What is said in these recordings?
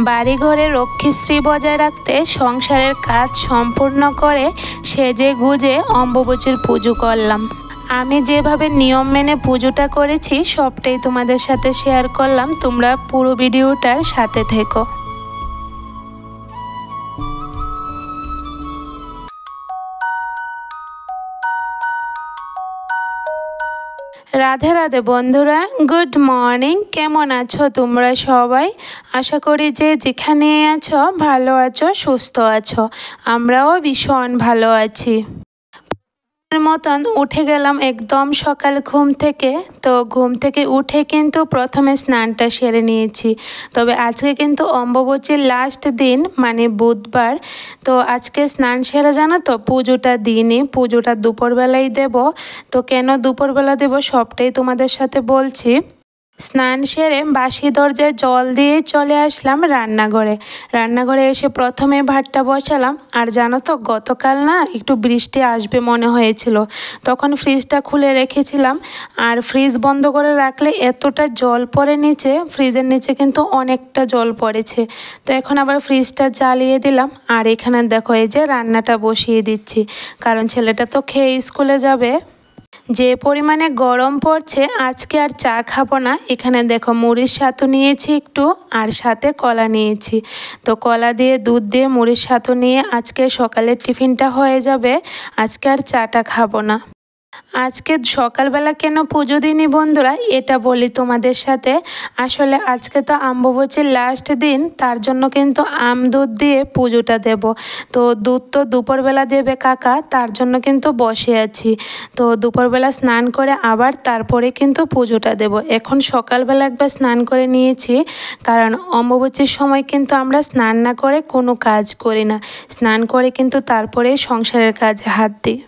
বাড়িঘরে রক্ষীশ্রী বজায় রাখতে সংসারের কাজ সম্পূর্ণ করে সেজে গুজে অম্বুবাচীর পুজো করলাম। আমি যেভাবে নিয়ম মেনে পুজোটা করেছি সবটাই তোমাদের সাথে শেয়ার করলাম। তোমরা পুরো ভিডিওটার সাথে থেকো। রাধে রাধে বন্ধুরা, গুড মর্নিং। কেমন আছো তোমরা সবাই? আশা করি যে যেখানে আছো ভালো আছো, সুস্থ আছো। আমরাও ভীষণ ভালো আছি। মতন উঠে গেলাম একদম সকাল ঘুম থেকে। তো ঘুম থেকে উঠে কিন্তু প্রথমে স্নানটা সেরে নিয়েছি। তবে আজকে কিন্তু অম্বুবাচীর লাস্ট দিন, মানে বুধবার। তো আজকে স্নান সেরে জানো তো পুজোটা দিইনি, পুজোটা দুপুরবেলাই দেব। তো কেন দুপুরবেলা দেব সবটাই তোমাদের সাথে বলছি। স্নান সেরে বাসি দরজায় জল দিয়ে চলে আসলাম রান্নাঘরে এসে প্রথমে ভাতটা বসালাম। আর জানো তো গতকাল না একটু বৃষ্টি আসবে মনে হয়েছিল, তখন ফ্রিজটা খুলে রেখেছিলাম। আর ফ্রিজ বন্ধ করে রাখলে এতটা জল পড়ে নিচে, ফ্রিজের নিচে কিন্তু অনেকটা জল পড়েছে। তো এখন আবার ফ্রিজটা জ্বালিয়ে দিলাম। আর এখানে দেখো এই যে রান্নাটা বসিয়ে দিচ্ছি, কারণ ছেলেটা তো খেয়ে স্কুলে যাবে। যে পরিমাণে গরম পড়ছে আজকে আর চা খাবো না। এখানে দেখো মুড়ির সাথু নিয়েছি একটু, আর সাথে কলা নিয়েছি। তো কলা দিয়ে দুধ দিয়ে মুড়ির সাথু নিয়ে আজকে সকালের টিফিনটা হয়ে যাবে। আজকে আর চাটা খাবো না। আজকে সকালবেলা কেন পুজো দিইনি বন্ধুরা, এটা বলি তোমাদের সাথে। আসলে আজকে তো অম্বুবাচীর লাস্ট দিন, তার জন্য কিন্তু আম দুধ দিয়ে পুজোটা দেব। তো দুধ তো দুপুরবেলা দেবে কাকা, তার জন্য কিন্তু বসে আছি। তো দুপুরবেলা স্নান করে আবার তারপরে কিন্তু পুজোটা দেব। এখন সকালবেলা একবার স্নান করে নিয়েছি, কারণ অম্বুবাচীর সময় কিন্তু আমরা স্নান না করে কোনো কাজ করি না। স্নান করে কিন্তু তারপরে সংসারের কাজে হাত দিই।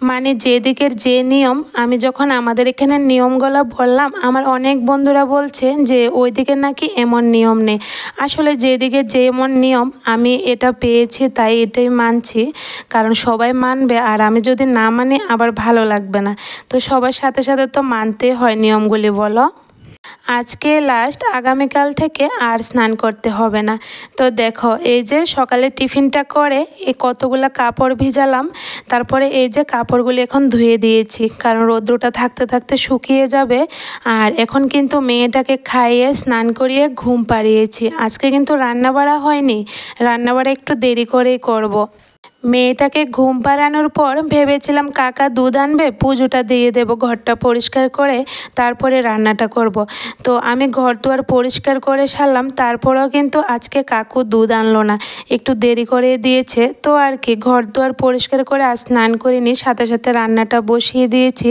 মানে যেদিকের যে নিয়ম, আমি যখন আমাদের এখানে নিয়মগুলো বললাম, আমার অনেক বন্ধুরা বলছে যে ওইদিকে নাকি এমন নিয়ম নেই। আসলে যেদিকে যেমন নিয়ম আমি এটা পেয়েছি তাই এটাই মানছি, কারণ সবাই মানবে। আর আমি যদি না মানি আবার ভালো লাগবে না। তো সবার সাথে সাথে তো মানতেই হয় নিয়মগুলি, বলো। আজকে লাস্ট, আগামীকাল থেকে আর স্নান করতে হবে না। তো দেখো এই যে সকালে টিফিনটা করে এই কতগুলো কাপড় ভিজালাম। তারপরে এই যে কাপড়গুলি এখন ধুয়ে দিয়েছি, কারণ রৌদ্রটা থাকতে থাকতে শুকিয়ে যাবে। আর এখন কিন্তু মেয়েটাকে খাইয়ে স্নান করিয়ে ঘুম পাড়িয়েছি। আজকে কিন্তু রান্নাবাড়া হয়নি, রান্নাবাড়া একটু দেরি করেই করব। মেয়েটাকে ঘুম পাড়ানোর পর ভেবেছিলাম কাকা দুধ আনবে, পুজোটা দিয়ে দেব, ঘরটা পরিষ্কার করে তারপরে রান্নাটা করব। তো আমি ঘর দুয়ার পরিষ্কার করে সারলাম, তারপরেও কিন্তু আজকে কাকু দুধ আনলো না, একটু দেরি করে দিয়েছে। তো আর কি, ঘর দুয়ার পরিষ্কার করে আর স্নান করিনি, সাথে সাথে রান্নাটা বসিয়ে দিয়েছি।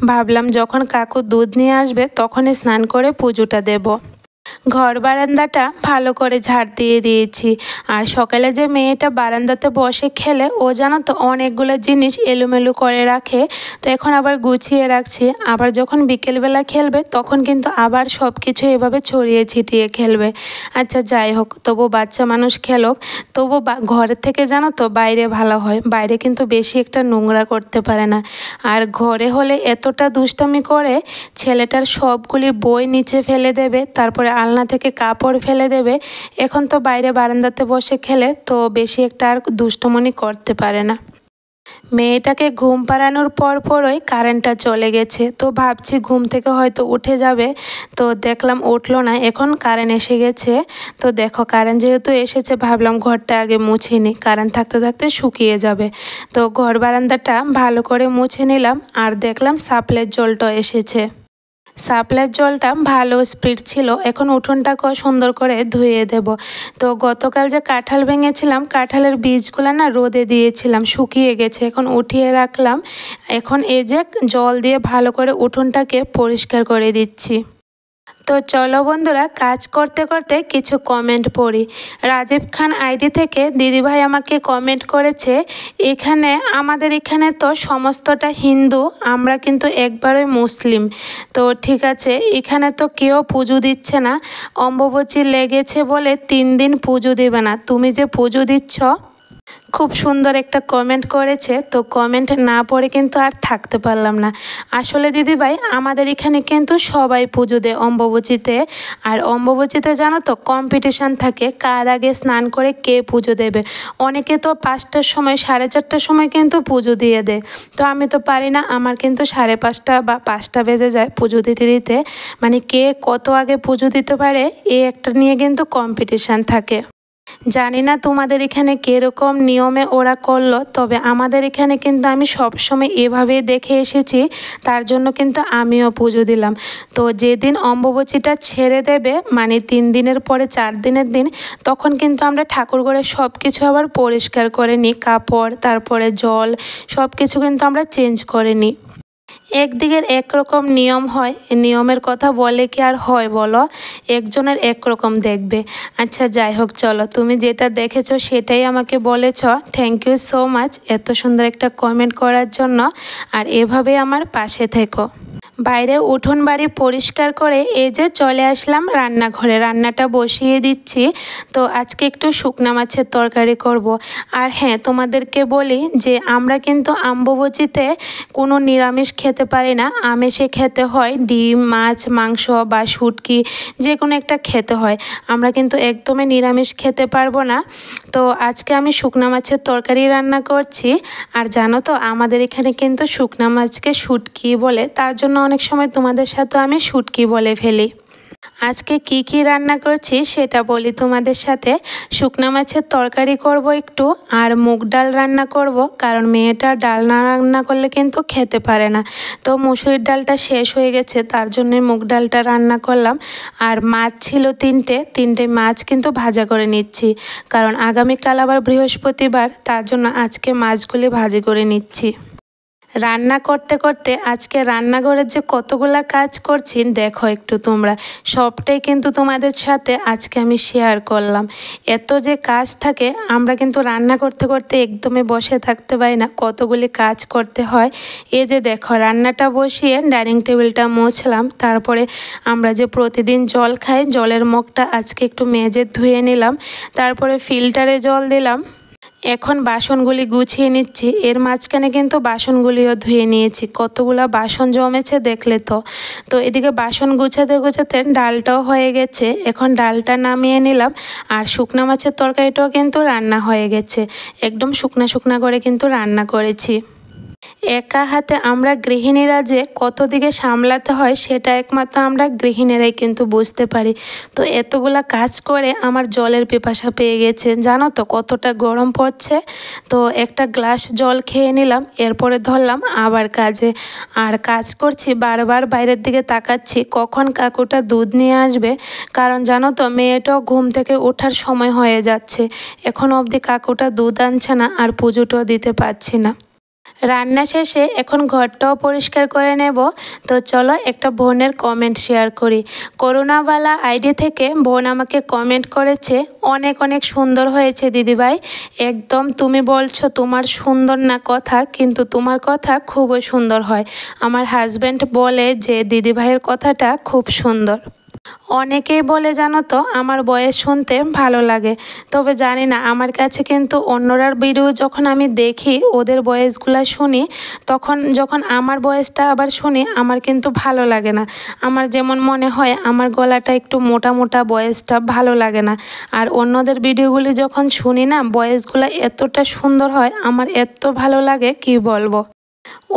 ভাবলাম যখন কাকু দুধ নিয়ে আসবে তখনই স্নান করে পুজোটা দেব। ঘর বারান্দাটা ভালো করে ঝাড় দিয়ে দিয়েছি। আর সকালে যে মেয়েটা বারান্দাতে বসে খেলে, ও জানো তো অনেকগুলো জিনিস এলোমেলো করে রাখে। তো এখন আবার গুছিয়ে রাখছি। আবার যখন বিকেলবেলা খেলবে তখন কিন্তু আবার সব কিছু এভাবে ছড়িয়ে ছিটিয়ে খেলবে। আচ্ছা যাই হোক, তবু বাচ্চা মানুষ খেলুক। তবু ঘরের থেকে জানো তো বাইরে ভালো হয়, বাইরে কিন্তু বেশি একটা নোংরা করতে পারে না। আর ঘরে হলে এতটা দুষ্টামি করে, ছেলেটার সবগুলি বই নিচে ফেলে দেবে, তারপরে আলনা থেকে কাপড় ফেলে দেবে। এখন তো বাইরে বারান্দাতে বসে খেলে, তো বেশি একটা আর দুষ্টুমনি করতে পারে না। মেয়েটাকে ঘুম পাড়ানোর পরই কারেন্টটা চলে গেছে। তো ভাবছি ঘুম থেকে হয়তো উঠে যাবে, তো দেখলাম উঠলো না, এখন কারেন্ট এসে গেছে। তো দেখো কারেন্ট যেহেতু এসেছে, ভাবলাম ঘরটা আগে মুছে নিই, কারেন্ট থাকতে থাকতে শুকিয়ে যাবে। তো ঘর বারান্দাটা ভালো করে মুছে নিলাম। আর দেখলাম সাপ্লাইয়ের জলটা এসেছে। সাপ্লাইয়ের জলটা ভালো স্পিড ছিল। এখন উঠোনটাকেও সুন্দর করে ধুয়ে দেব। তো গতকাল যে কাঁঠাল ভেঙেছিলাম, কাঁঠালের বীজগুলো না রোদে দিয়েছিলাম, শুকিয়ে গেছে, এখন উঠিয়ে রাখলাম। এখন এই যে জল দিয়ে ভালো করে উঠোনটাকে পরিষ্কার করে দিচ্ছি। তো চলো বন্ধুরা, কাজ করতে করতে কিছু কমেন্ট পড়ি। রাজীব খান আইডি থেকে দিদিভাই আমাকে কমেন্ট করেছে, আমাদের এখানে তো সমস্তটা হিন্দু, আমরা কিন্তু একবারই মুসলিম। তো ঠিক আছে, এখানে তো কেউ পুজো দিচ্ছে না, অম্বুবাচী লেগেছে বলে 3 দিন পুজো দেবে না, তুমি যে পুজো দিচ্ছ খুব সুন্দর একটা কমেন্ট করেছে, তো কমেন্ট না পড়ে কিন্তু আর থাকতে পারলাম না। আসলে দিদিভাই আমাদের এখানে কিন্তু সবাই পুজো দেয় অম্বুবাচীতে। আর অম্বুবাচীতে জানো তো কম্পিটিশান থাকে কার আগে স্নান করে কে পুজো দেবে। অনেকে তো 5টার সময় 4:30টার সময় কিন্তু পুজো দিয়ে দেয়, তো আমি তো পারি না। আমার কিন্তু 5:30 বা 5টা বেজে যায় পুজো দিতে দিতে। মানে কে কত আগে পুজো দিতে পারে এই একটা নিয়ে কিন্তু কম্পিটিশান থাকে। জানি না তোমাদের এখানে কীরকম নিয়মে ওরা করলো, তবে আমাদের এখানে কিন্তু আমি সবসময় এভাবেই দেখে এসেছি, তার জন্য কিন্তু আমিও পুজো দিলাম। তো যেদিন অম্বুবাচীটা ছেড়ে দেবে মানে 3 দিনের পরে 4 দিনের দিন, তখন কিন্তু আমরা ঠাকুরঘরে সব কিছু আবার পরিষ্কার করে নিই, কাপড় তারপরে জল সব কিছু কিন্তু আমরা চেঞ্জ করে নিই। একদিকের একরকম নিয়ম হয়, নিয়মের কথা বলে কি আর হয় বলো, একজনের একরকম দেখবে। আচ্ছা যাই হোক, চলো তুমি যেটা দেখেছো সেটাই আমাকে বলেছ। থ্যাংক ইউ সো মাচ এত সুন্দর একটা কমেন্ট করার জন্য, আর এভাবে আমার পাশে থেকো। বাইরে উঠোন বাড়ি পরিষ্কার করে এই যে চলে আসলাম রান্নাঘরে, রান্নাটা বসিয়ে দিচ্ছি। তো আজকে একটু শুকনা মাছের তরকারি করব। আর হ্যাঁ, তোমাদেরকে বলি যে আমরা কিন্তু অম্বুবাচীতে কোনো নিরামিষ খেতে পারি না, আমিষে খেতে হয়। ডিম, মাছ, মাংস বা শুটকি যে কোনো একটা খেতে হয়। আমরা কিন্তু একদমই নিরামিষ খেতে পারবো না। তো আজকে আমি শুকনা মাছের তরকারি রান্না করছি। আর জানো তো আমাদের এখানে কিন্তু শুকনা মাছকে শুটকি বলে, তার জন্য অনেক সময় তোমাদের সাথে আমি শুটকি বলে ফেলি। আজকে কি রান্না করছি সেটা বলি তোমাদের সাথে। শুকনা মাছের তরকারি করব একটু, আর মুগ ডাল রান্না করব, কারণ মেয়েটা ডাল না রান্না করলে কিন্তু খেতে পারে না। তো মুসুরির ডালটা শেষ হয়ে গেছে, তার জন্য মুগ ডালটা রান্না করলাম। আর মাছ ছিল তিনটে মাছ কিন্তু ভাজা করে নিচ্ছি, কারণ আগামীকাল আবার বৃহস্পতিবার, তার জন্য আজকে মাছগুলি ভাজি করে নিচ্ছি। রান্না করতে করতে আজকে রান্নাঘরের যে কতগুলা কাজ করছি দেখো একটু তোমরা, সবটাই কিন্তু তোমাদের সাথে আজকে আমি শেয়ার করলাম। এত যে কাজ থাকে, আমরা কিন্তু রান্না করতে করতে একদমই বসে থাকতে পারি না, কতগুলি কাজ করতে হয়। এই যে দেখো রান্নাটা বসিয়ে ডাইনিং টেবিলটা মুছলাম, তারপরে আমরা যে প্রতিদিন জল খাই জলের মগটা আজকে একটু মেজে ধুয়ে নিলাম, তারপরে ফিল্টারে জল দিলাম। এখন বাসনগুলি গুছিয়ে নিচ্ছি, এর মাঝখানে কিন্তু বাসনগুলিও ধুয়ে নিয়েছি, কতগুলো বাসন জমেছে দেখলে তো। তো এদিকে বাসন গুছাতে গুছাতে ডালটাও হয়ে গেছে, এখন ডালটা নামিয়ে নিলাম। আর শুকনা মাছের তরকারিটাও কিন্তু রান্না হয়ে গেছে, একদম শুকনা করে কিন্তু রান্না করেছি। একা হাতে আমরা গৃহিণীরা যে কত দিকে সামলাতে হয় সেটা একমাত্র আমরা গৃহিণীরাই কিন্তু বুঝতে পারি। তো এতগুলা কাজ করে আমার জলের পিপাসা পেয়ে গেছে, জানো তো কতটা গরম পড়ছে। তো একটা গ্লাস জল খেয়ে নিলাম, এরপরে ধরলাম আবার কাজে। আর কাজ করছি, বারবার বাইরের দিকে তাকাচ্ছি কখন কাকুটা দুধ নিয়ে আসবে, কারণ জানো তো মেয়েটাও ঘুম থেকে ওঠার সময় হয়ে যাচ্ছে, এখন অবধি কাকুটা দুধ আনছে না, আর পুজোটাও দিতে পারছি না। রান্না শেষে এখন ঘরটাও পরিষ্কার করে নেব। তো চলো একটা বোনের কমেন্ট শেয়ার করি। করুণাবালা আইডি থেকে বোন আমাকে কমেন্ট করেছে, অনেক সুন্দর হয়েছে দিদিভাই, একদম তুমি বলছো তোমার সুন্দর না কথা, কিন্তু তোমার কথা খুবই সুন্দর হয়। আমার হাজব্যান্ড বলে যে দিদিভাইয়ের কথাটা খুব সুন্দর। অনেকেই বলে জানো তো আমার বয়স শুনতে ভালো লাগে, তবে জানি না, আমার কাছে কিন্তু অন্যরার ভিডিও যখন আমি দেখি ওদের বয়সগুলো শুনি, তখন যখন আমার বয়সটা আবার শুনি আমার কিন্তু ভালো লাগে না। আমার যেমন মনে হয় আমার গলাটা একটু মোটা বয়সটা ভালো লাগে না। আর অন্যদের ভিডিওগুলি যখন শুনি না, বয়সগুলো এতটা সুন্দর হয়, আমার এত ভালো লাগে কি বলবো।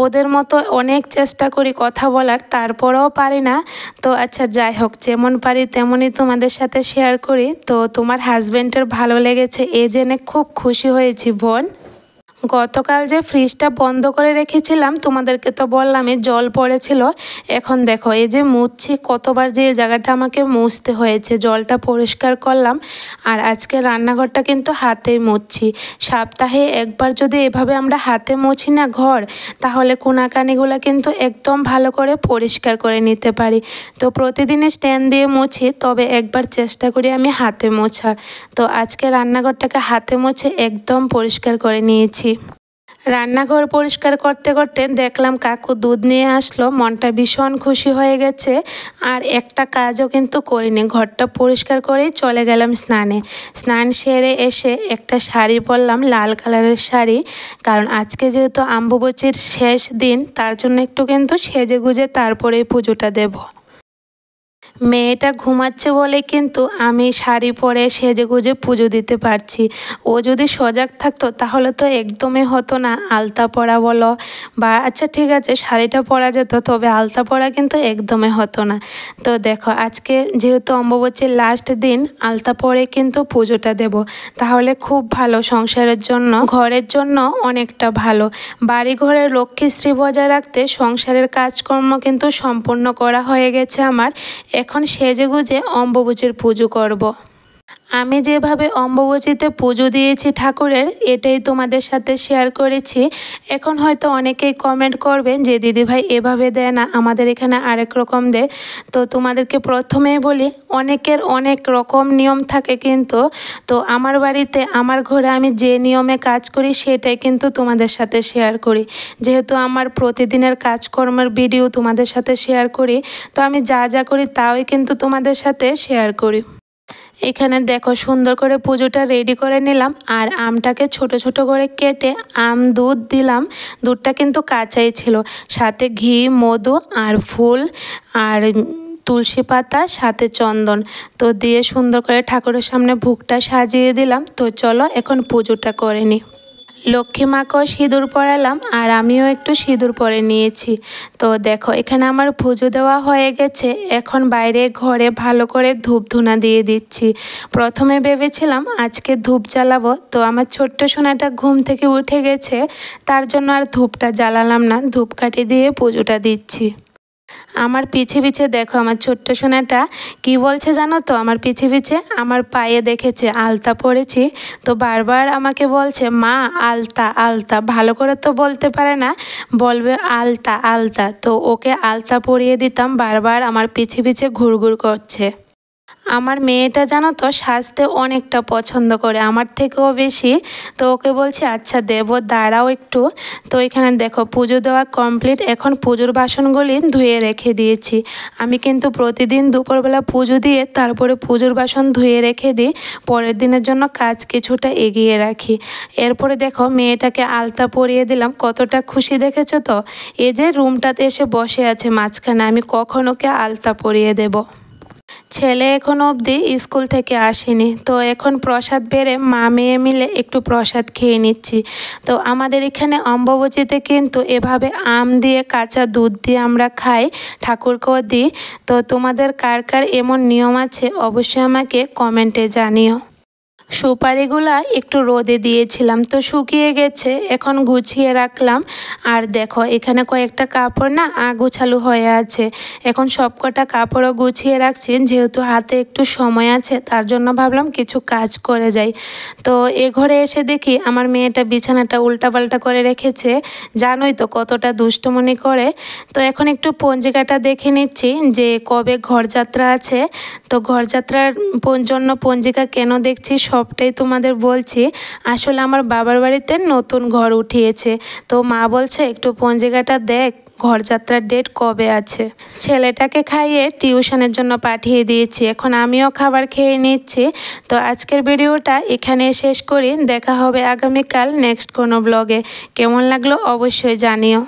ওদের মতো অনেক চেষ্টা করি কথা বলার, তারপরেও পারি না। তো আচ্ছা যাই হোক, যেমন পারি তেমনই তোমাদের সাথে শেয়ার করি। তো তোমার হাজব্যান্ডের ভালো লেগেছে এ জেনে খুব খুশি হয়েছি বোন। গতকাল যে ফ্রিজটা বন্ধ করে রেখেছিলাম তোমাদেরকে তো বললামই, জল পড়েছিল। এখন দেখো এই যে মুছছি, কতবার যে এই জায়গাটা আমাকে মুছতে হয়েছে, জলটা পরিষ্কার করলাম। আর আজকে রান্নাঘরটা কিন্তু হাতেই মুছছি। সপ্তাহে একবার যদি এভাবে আমরা হাতে মুছি না ঘর, তাহলে কোনাকানিগুলো কিন্তু একদম ভালো করে পরিষ্কার করে নিতে পারি। তো প্রতিদিনই স্ট্যান্ড দিয়ে মুছি, তবে একবার চেষ্টা করি আমি হাতে মোছার। তো আজকে রান্নাঘরটাকে হাতে মুছে একদম পরিষ্কার করে নিয়েছি। রান্নাঘর পরিষ্কার করতে করতে দেখলাম কাকু দুধ নিয়ে আসলো, মনটা ভীষণ খুশি হয়ে গেছে। আর একটা কাজও কিন্তু করিনি, ঘরটা পরিষ্কার করেই চলে গেলাম স্নানে। স্নান সেরে এসে একটা শাড়ি পরলাম, লাল কালারের শাড়ি, কারণ আজকে যেহেতু অম্বুবাচীর শেষ দিন, তার জন্য একটু কিন্তু সেজে গুজে তারপরেই পুজোটা দেব। মেয়েটা ঘুমাচ্ছে বলে কিন্তু আমি শাড়ি পরে সেজে গুজে পুজো দিতে পারছি। ও যদি সজাগ থাকতো তাহলে তো একদমই হতো না, আলতা পরা বলো বা আচ্ছা ঠিক আছে শাড়িটা পরা যেত, তবে আলতা পরা কিন্তু একদমই হতো না। তো দেখো আজকে যেহেতু অম্বুবাচীর লাস্ট দিন, আলতা পরে কিন্তু পুজোটা দেব, তাহলে খুব ভালো, সংসারের জন্য ঘরের জন্য অনেকটা ভালো। বাড়ি ঘরের লক্ষ্মীশ্রী বজায় রাখতে সংসারের কাজকর্ম কিন্তু সম্পূর্ণ করা হয়ে গেছে আমার। এখন সেজেগুজে অম্বুবাচীর পুজো করব। আমি যেভাবে অম্বুবাচীতে পুজো দিয়েছি ঠাকুরের, এটাই তোমাদের সাথে শেয়ার করেছি। এখন হয়তো অনেকেই কমেন্ট করবেন যে দিদিভাই এভাবে দেয় না, আমাদের এখানে আরেক রকম দেয়। তো তোমাদেরকে প্রথমেই বলি, অনেকের অনেক রকম নিয়ম থাকে কিন্তু, তো আমার বাড়িতে আমার ঘরে আমি যে নিয়মে কাজ করি সেটাই কিন্তু তোমাদের সাথে শেয়ার করি। যেহেতু আমার প্রতিদিনের কাজকর্মের ভিডিও তোমাদের সাথে শেয়ার করি, তো আমি যা যা করি তাই কিন্তু তোমাদের সাথে শেয়ার করি। এখানে দেখো সুন্দর করে পুজোটা রেডি করে নিলাম, আর আমটাকে ছোট ছোট করে কেটে আম দুধ দিলাম। দুধটা কিন্তু কাঁচাই ছিল, সাথে ঘি, মধু আর ফুল আর তুলসী পাতা, সাথে চন্দন তো দিয়ে সুন্দর করে ঠাকুরের সামনে ভোগটা সাজিয়ে দিলাম। তো চলো এখন পুজোটা করে নিই। লক্ষ্মী মাকেও সিঁদুর পরালাম আর আমিও একটু সিঁদুর পরে নিয়েছি। তো দেখো এখানে আমার পুজো দেওয়া হয়ে গেছে। এখন বাইরে ঘরে ভালো করে ধূপ ধুনা দিয়ে দিচ্ছি। প্রথমে ভেবেছিলাম আজকে ধূপ জ্বালাবো, তো আমার ছোট্ট সোনাটা ঘুম থেকে উঠে গেছে, তার জন্য আর ধূপটা জ্বালালাম না, ধূপকাঠি দিয়ে পুজোটা দিচ্ছি। আমার পিছে পিছে দেখো আমার ছোট্ট সোনাটা কি বলছে জানো তো, আমার পিছে পিছে আমার পায়ে দেখেছে আলতা পরেছি, তো বারবার আমাকে বলছে মা আলতা আলতা, ভালো করে তো বলতে পারে না, বলবে আলতা আলতা। তো ওকে আলতা পরিয়ে দিতাম, বারবার আমার পিছে পিছে ঘুরঘুর করছে। আমার মেয়েটা জানো তো সাজতে অনেকটা পছন্দ করে, আমার থেকেও বেশি। তো ওকে বলছি আচ্ছা দেব, দাঁড়াও একটু। তো এখানে দেখো পুজো দেওয়া কমপ্লিট, এখন পুজোর বাসনগুলি ধুয়ে রেখে দিয়েছি। আমি কিন্তু প্রতিদিন দুপুরবেলা পুজো দিয়ে তারপরে পুজোর বাসন ধুয়ে রেখে দিই, পরের দিনের জন্য কাজ কিছুটা এগিয়ে রাখি। এরপরে দেখো মেয়েটাকে আলতা পরিয়ে দিলাম, কতটা খুশি দেখেছো তো। এই যে রুমটাতে এসে বসে আছে মাঝখানে, আমি কখন ওকে আলতা পরিয়ে দেব। ছেলে এখনও অবধি স্কুল থেকে আসেনি, তো এখন প্রসাদ বেড়ে মা মেয়ে মিলে একটু প্রসাদ খেয়ে নিচ্ছি। তো আমাদের এখানে অম্বুবাচীতে কিন্তু এভাবে আম দিয়ে কাঁচা দুধ দিয়ে আমরা খাই, ঠাকুরকেও দিই। তো তোমাদের কার কার এমন নিয়ম আছে অবশ্যই আমাকে কমেন্টে জানিও। সুপারিগুলা একটু রোদে দিয়েছিলাম, তো শুকিয়ে গেছে, এখন গুছিয়ে রাখলাম। আর দেখো এখানে কয়েকটা কাপড় না আগোছালো হয়ে আছে, এখন সবকটা কাপড়ও গুছিয়ে রাখছি। যেহেতু হাতে একটু সময় আছে তার জন্য ভাবলাম কিছু কাজ করে যাই। তো এ ঘরে এসে দেখি আমার মেয়েটা বিছানাটা উল্টাপাল্টা করে রেখেছে, জানোই তো কতটা দুষ্টুমনি করে। তো এখন একটু পঞ্জিকাটা দেখে নিচ্ছি যে কবে ঘরযাত্রা আছে। তো ঘরযাত্রার জন্য পঞ্জিকা কেন দেখছি সবটাই তোমাদের বলছি। আসলে আমার বাবার বাড়িতে নতুন ঘর উঠিয়েছে, তো মা বলছে একটু পঞ্জিকাটা দেখ ঘরযাত্রার ডেট কবে আছে। ছেলেটাকে খাইয়ে টিউশনের জন্য পাঠিয়ে দিয়েছি, এখন আমিও খাবার খেয়ে নিচ্ছি। তো আজকের ভিডিওটা এখানে শেষ করি, দেখা হবে আগামীকাল নেক্সট কোনো ব্লগে। কেমন লাগলো অবশ্যই জানিও।